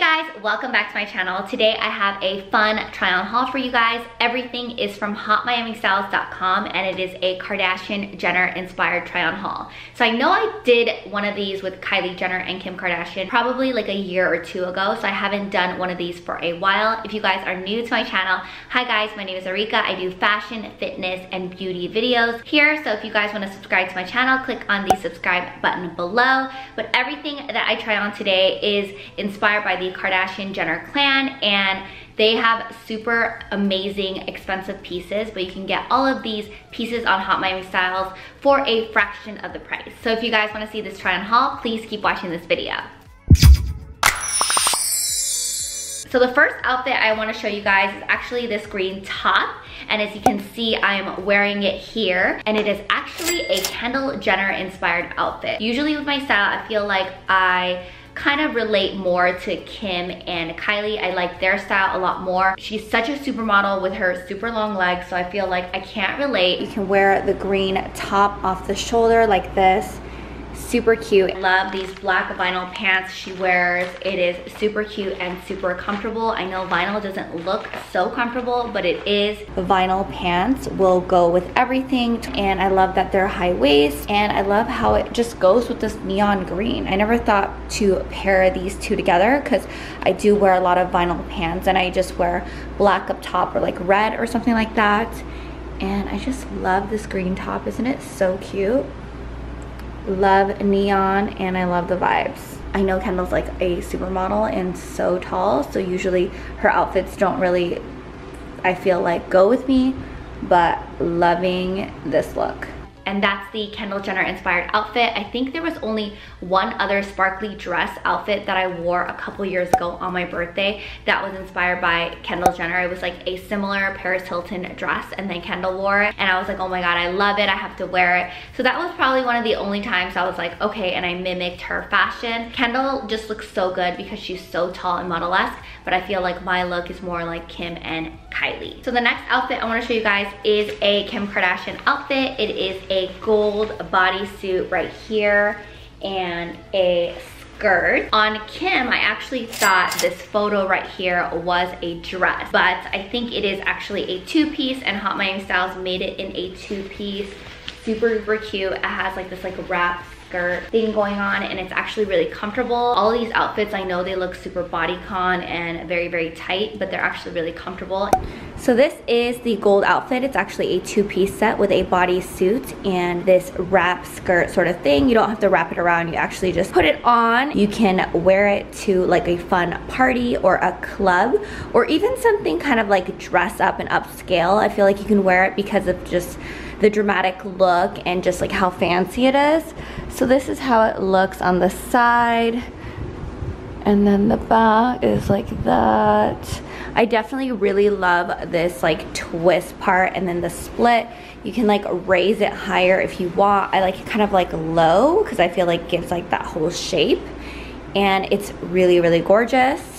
guys, welcome back to my channel. Today I have a fun try on haul for you guys. Everything is from hotmiamistyles.com and it is a Kardashian Jenner inspired try on haul. So I know I did one of these with Kylie Jenner and Kim Kardashian probably like a year or two ago, so I haven't done one of these for a while. If you guys are new to my channel, hi guys, my name is Arika. I do fashion, fitness, and beauty videos here, so if you guys want to subscribe to my channel, click on the subscribe button below. But everything that I try on today is inspired by the Kardashian Jenner clan, and they have super amazing expensive pieces, but you can get all of these pieces on Hot Miami Styles for a fraction of the price. So if you guys want to see this try on haul, please keep watching this video. So the first outfit I want to show you guys is actually this green top, and as you can see, I'm wearing it here, and it is actually a Kendall Jenner inspired outfit. Usually with my style, I feel like I kind of relate more to Kim and Kylie. I like their style a lot more. She's such a supermodel with her super long legs, so I feel like I can't relate. You can wear the green top off the shoulder like this. Super cute. I love these black vinyl pants she wears. It is super cute and super comfortable. I know vinyl doesn't look so comfortable, but it is. The vinyl pants will go with everything, and I love that they're high waist, and I love how it just goes with this neon green. I never thought to pair these two together because I do wear a lot of vinyl pants and I just wear black up top or like red or something like that, and I just love this green top. Isn't it so cute? Love neon, and I love the vibes. I know Kendall's like a supermodel and so tall, so usually her outfits don't really, I feel like, go with me, but loving this look. And that's the Kendall Jenner inspired outfit. I think there was only one other sparkly dress outfit that I wore a couple years ago on my birthday that was inspired by Kendall Jenner. It was like a similar Paris Hilton dress, and then Kendall wore it, and I was like, oh my god, I love it, I have to wear it. So that was probably one of the only times I was like, okay, and I mimicked her fashion. Kendall just looks so good because she's so tall and model-esque, but I feel like my look is more like Kim and Kylie. So the next outfit I want to show you guys is a Kim Kardashian outfit. It is a gold bodysuit right here and a skirt. On Kim, I actually thought this photo right here was a dress, but I think it is actually a two-piece, and Hot Miami Styles made it in a two-piece. Super duper cute. It has like this like wrap skirt thing going on, and it's actually really comfortable. All these outfits, I know they look super bodycon and very, very tight, but they're actually really comfortable. So this is the gold outfit. It's actually a two-piece set with a bodysuit and this wrap skirt sort of thing. You don't have to wrap it around, you actually just put it on. You can wear it to like a fun party or a club, or even something kind of like dress up and upscale. I feel like you can wear it because of just the dramatic look and just like how fancy it is. So this is how it looks on the side, and then the back is like that. I definitely really love this like twist part, and then the split, you can like raise it higher if you want. I like it kind of like low because I feel like it gives like that whole shape, and it's really, really gorgeous.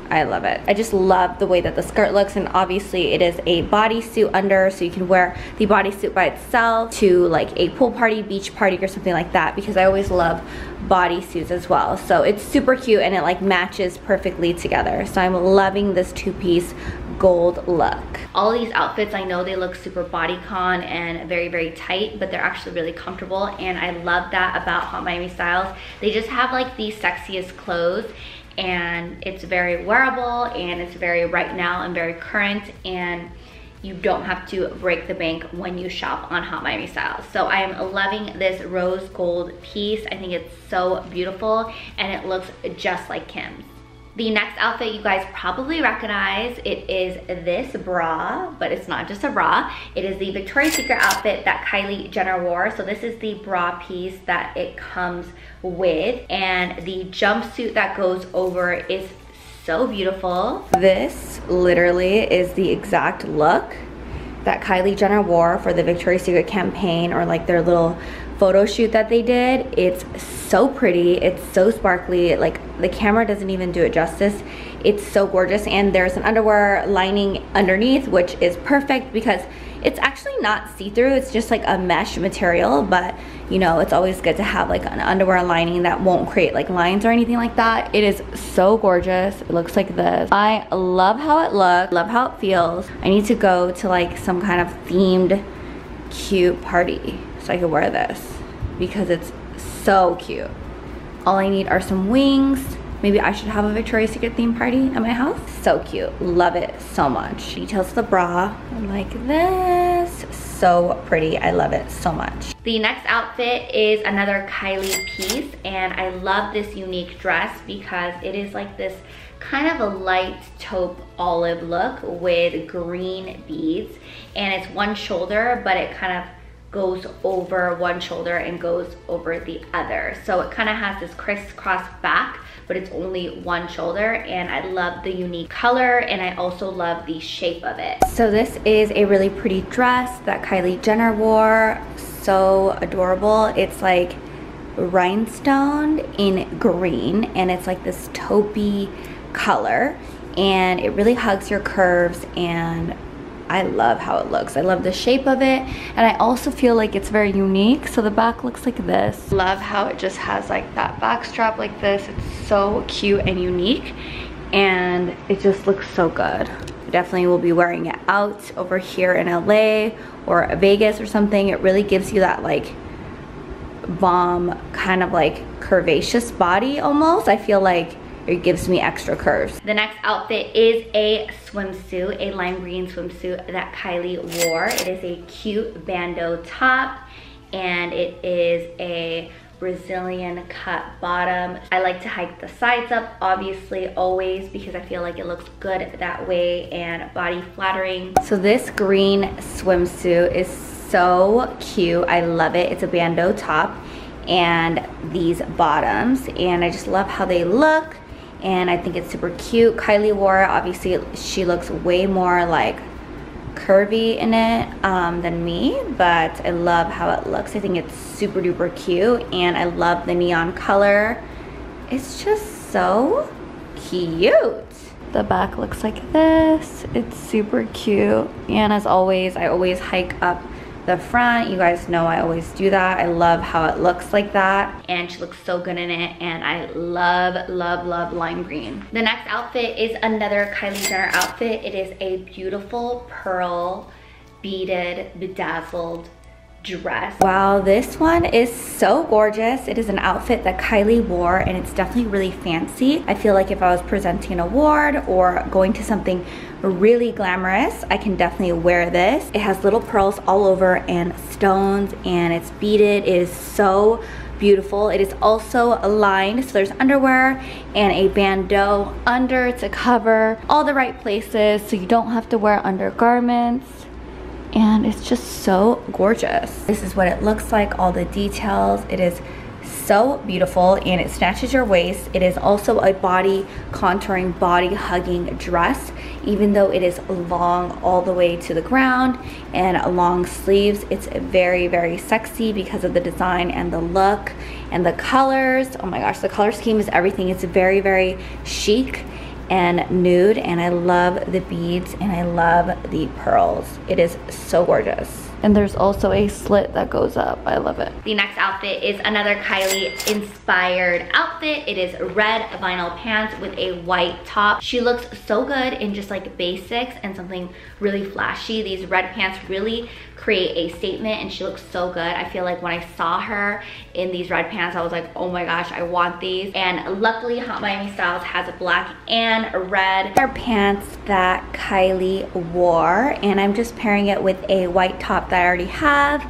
I love it. I just love the way that the skirt looks, and obviously it is a bodysuit under, so you can wear the bodysuit by itself to like a pool party, beach party, or something like that, because I always love bodysuits as well. So it's super cute, and it like matches perfectly together. So I'm loving this two-piece gold look. All these outfits, I know they look super bodycon and very, very tight, but they're actually really comfortable, and I love that about Hot Miami Styles. They just have like the sexiest clothes, and it's very wearable, and it's very right now and very current, and you don't have to break the bank when you shop on Hot Miami Styles. So I am loving this rose gold piece. I think it's so beautiful, and it looks just like Kim's. The next outfit you guys probably recognize. It is this bra, but it's not just a bra. It is the Victoria's Secret outfit that Kylie Jenner wore. So this is the bra piece that it comes with, and the jumpsuit that goes over is so beautiful. This literally is the exact look that Kylie Jenner wore for the Victoria's Secret campaign, or like their little photo shoot that they did. It's so pretty, it's so sparkly, like the camera doesn't even do it justice. It's so gorgeous, and there's an underwear lining underneath, which is perfect because it's actually not see-through, it's just like a mesh material, but you know, it's always good to have like an underwear lining that won't create like lines or anything like that. It is so gorgeous. It looks like this. I love how it looks, love how it feels. I need to go to like some kind of themed cute party so I can wear this because it's so cute. All I need are some wings. Maybe I should have a Victoria's Secret theme party at my house. So cute, love it so much. Details of the bra, like this. So pretty, I love it so much. The next outfit is another Kylie piece, and I love this unique dress because it is like this kind of a light taupe olive look with green beads, and it's one shoulder, but it kind of goes over one shoulder and goes over the other. So it kind of has this crisscross back, but it's only one shoulder, and I love the unique color, and I also love the shape of it. So this is a really pretty dress that Kylie Jenner wore. So adorable. It's like rhinestone in green, and it's like this taupey color, and it really hugs your curves, and I love how it looks. I love the shape of it, and I also feel like it's very unique. So the back looks like this. Love how it just has like that back strap like this. It's so cute and unique, and it just looks so good. I definitely will be wearing it out over here in LA or Vegas or something. It really gives you that like bomb kind of like curvaceous body almost. I feel like it gives me extra curves. The next outfit is a swimsuit, a lime green swimsuit that Kylie wore. It is a cute bandeau top, and it is a Brazilian cut bottom. I like to hike the sides up, obviously, always, because I feel like it looks good that way and body flattering. So this green swimsuit is so cute. I love it. It's a bandeau top and these bottoms, and I just love how they look, and I think it's super cute. Kylie wore it. Obviously she looks way more like curvy in it than me, but I love how it looks. I think it's super duper cute, and I love the neon color. It's just so cute. The back looks like this. It's super cute, and as always, I always hike up the front. You guys know I always do that. I love how it looks like that, and she looks so good in it, and I love, love, love lime green. The next outfit is another Kylie Jenner outfit. It is a beautiful pearl beaded bedazzled dress. Wow, this one is so gorgeous. It is an outfit that Kylie wore, and it's definitely really fancy. I feel like if I was presenting an award or going to something really glamorous, I can definitely wear this. It has little pearls all over and stones, and it's beaded. It is so beautiful. It is also lined, so there's underwear and a bandeau under to cover all the right places, so you don't have to wear undergarments. And it's just so gorgeous. This is what it looks like, all the details. It is so beautiful, and it snatches your waist. It is also a body contouring, body hugging dress, even though it is long all the way to the ground and long sleeves. It's very, very sexy because of the design and the look and the colors. Oh my gosh, the color scheme is everything. It's very, very chic and nude, and I love the beads and I love the pearls. It is so gorgeous. And there's also a slit that goes up. I love it. The next outfit is another Kylie inspired outfit. It is red vinyl pants with a white top. She looks so good in just like basics and something really flashy. These red pants really create a statement, and she looks so good. I feel like when I saw her in these red pants, I was like, oh my gosh, I want these. And luckily Hot Miami Styles has a black and a red pair of pants that Kylie wore, and I'm just pairing it with a white top that I already have,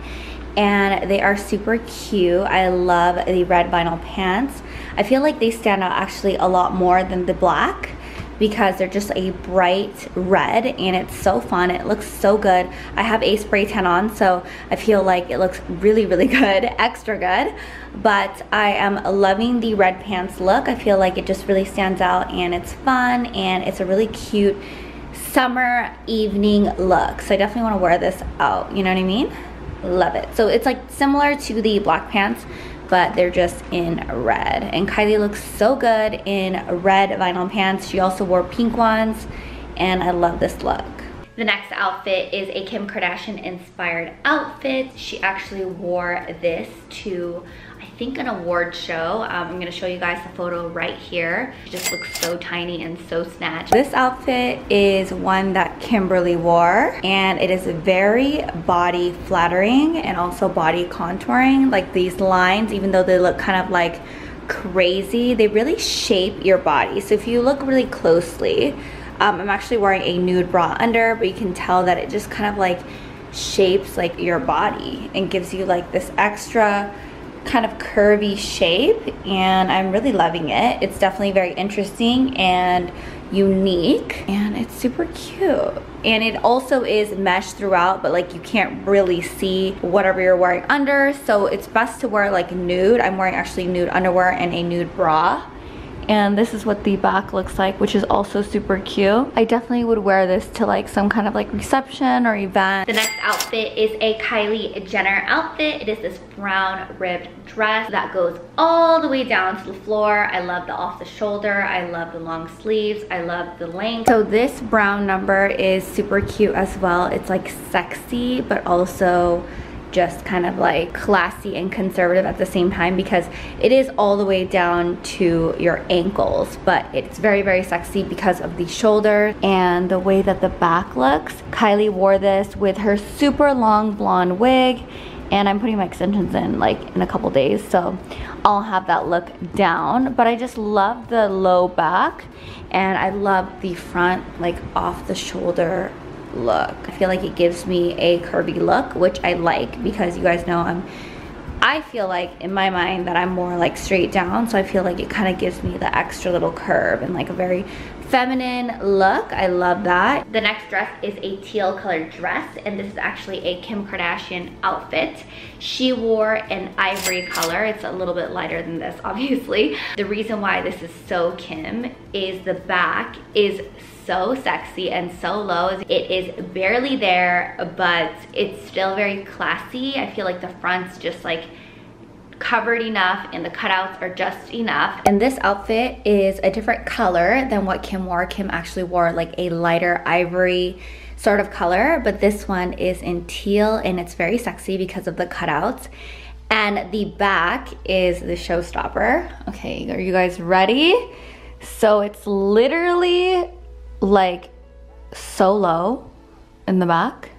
and they are super cute. I love the red vinyl pants. I feel like they stand out actually a lot more than the black because they're just a bright red, and it's so fun. It looks so good. I have a spray tan on, so I feel like it looks really, really good, extra good. But I am loving the red pants look. I feel like it just really stands out, and it's fun, and it's a really cute summer evening look. So I definitely want to wear this out, you know what I mean? Love it. So it's like similar to the black pants, but they're just in red. And Kylie looks so good in red vinyl pants. She also wore pink ones, and I love this look. The next outfit is a Kim Kardashian inspired outfit. She actually wore this to, I think, an award show. I'm gonna show you guys the photo right here. She just looks so tiny and so snatched. This outfit is one that Kimberly wore, and it is very body flattering and also body contouring. Like these lines, even though they look kind of like crazy, they really shape your body. So if you look really closely, I'm actually wearing a nude bra under, but you can tell that it just kind of like shapes like your body and gives you like this extra kind of curvy shape, and I'm really loving it. It's definitely very interesting and unique, and it's super cute. And it also is mesh throughout, but like you can't really see whatever you're wearing under, so it's best to wear like nude. I'm wearing actually nude underwear and a nude bra. And this is what the back looks like, which is also super cute. I definitely would wear this to like some kind of like reception or event. The next outfit is a Kylie Jenner outfit. It is this brown ribbed dress that goes all the way down to the floor. I love the off the shoulder. I love the long sleeves. I love the length. So this brown number is super cute as well. It's like sexy, but also just kind of like classy and conservative at the same time, because it is all the way down to your ankles, but it's very, very sexy because of the shoulder and the way that the back looks. Kylie wore this with her super long blonde wig, and I'm putting my extensions in like in a couple days, so I'll have that look down. But I just love the low back, and I love the front like off the shoulder look. I feel like it gives me a curvy look, which I like, because you guys know I feel like in my mind that I'm more like straight down, so I feel like it kind of gives me the extra little curve and like a very feminine look. I love that. The next dress is a teal colored dress, and this is actually a Kim Kardashian outfit. She wore an ivory color. It's a little bit lighter than this, obviously. The reason why this is so Kim is the back is so sexy and so low. It is barely there, but it's still very classy. I feel like the front's just like covered enough and the cutouts are just enough. And this outfit is a different color than what Kim wore. Kim actually wore like a lighter ivory sort of color, but this one is in teal, and it's very sexy because of the cutouts. And the back is the showstopper. Okay, are you guys ready? So it's literally like so low in the back,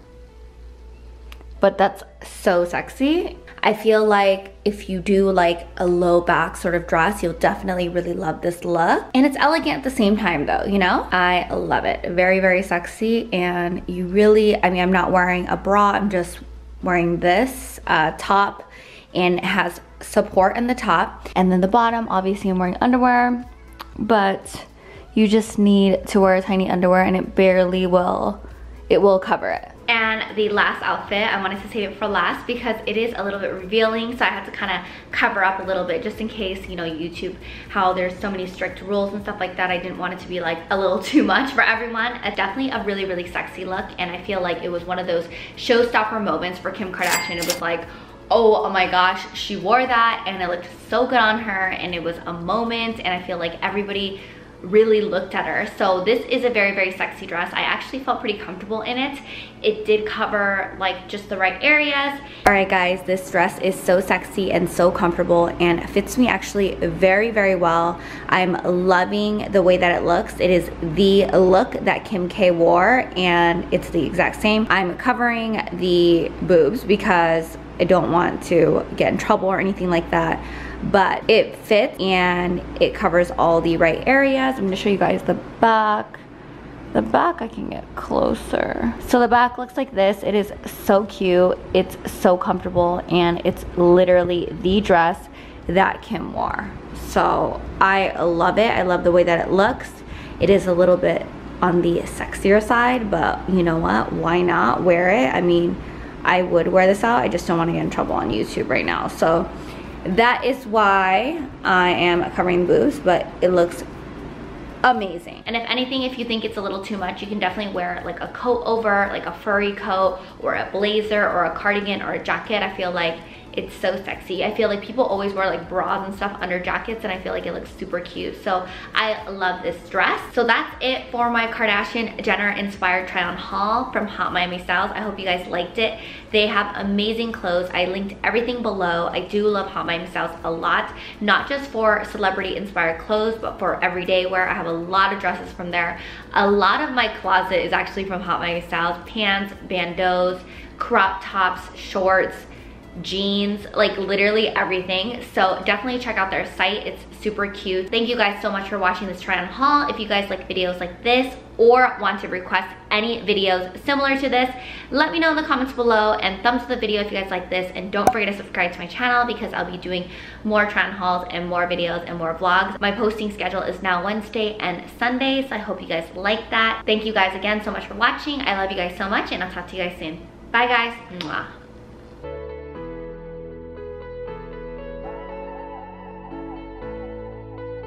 but that's so sexy. I feel like if you do like a low back sort of dress, you'll definitely really love this look. And it's elegant at the same time though, you know? I love it. Very, very sexy. And you really, I mean, I'm not wearing a bra, I'm just wearing this top, and it has support in the top. And then the bottom, obviously I'm wearing underwear, but you just need to wear a tiny underwear, and it barely will, it will cover it. And the last outfit, I wanted to save it for last because it is a little bit revealing, so I had to kind of cover up a little bit just in case, you know, YouTube, how there's so many strict rules and stuff like that. I didn't want it to be like a little too much for everyone. It's definitely a really, really sexy look, and I feel like it was one of those showstopper moments for Kim Kardashian. It was like, oh my gosh, she wore that and it looked so good on her, and it was a moment, and I feel like everybody really looked at her. So this is a very, very sexy dress. I actually felt pretty comfortable in it. It did cover like just the right areas. All right guys, this dress is so sexy and so comfortable, and fits me actually very, very well. I'm loving the way that it looks. It is the look that Kim K wore, and it's the exact same. I'm covering the boobs because I don't want to get in trouble or anything like that, but it fits and it covers all the right areas. I'm gonna show you guys the back. The back, I can get closer. So the back looks like this. It is so cute, it's so comfortable, and it's literally the dress that Kim wore. So I love it. I love the way that it looks. It is a little bit on the sexier side, but you know what? Why not wear it? I mean, I would wear this out. I just don't want to get in trouble on YouTube right now. So that is why I am covering boobs, but it looks amazing. And if anything, if you think it's a little too much, you can definitely wear like a coat over, like a furry coat or a blazer or a cardigan or a jacket. I feel like It's so sexy. I feel like people always wear like bras and stuff under jackets, and I feel like it looks super cute. So I love this dress. So that's it for my Kardashian Jenner inspired try on haul from Hot Miami Styles. I hope you guys liked it. They have amazing clothes. I linked everything below. I do love Hot Miami Styles a lot, not just for celebrity inspired clothes, but for everyday wear. I have a lot of dresses from there. A lot of my closet is actually from Hot Miami Styles. Pants, bandeaus, crop tops, shorts, jeans, like literally everything. So definitely check out their site. It's super cute. Thank you guys so much for watching this try on haul. If you guys like videos like this or want to request any videos similar to this, let me know in the comments below, and thumbs up the video if you guys like this, and don't forget to subscribe to my channel because I'll be doing more try on hauls and more videos and more vlogs. My posting schedule is now Wednesday and Sunday, so I hope you guys like that. Thank you guys again so much for watching. I love you guys so much, and I'll talk to you guys soon. Bye guys. Mwah.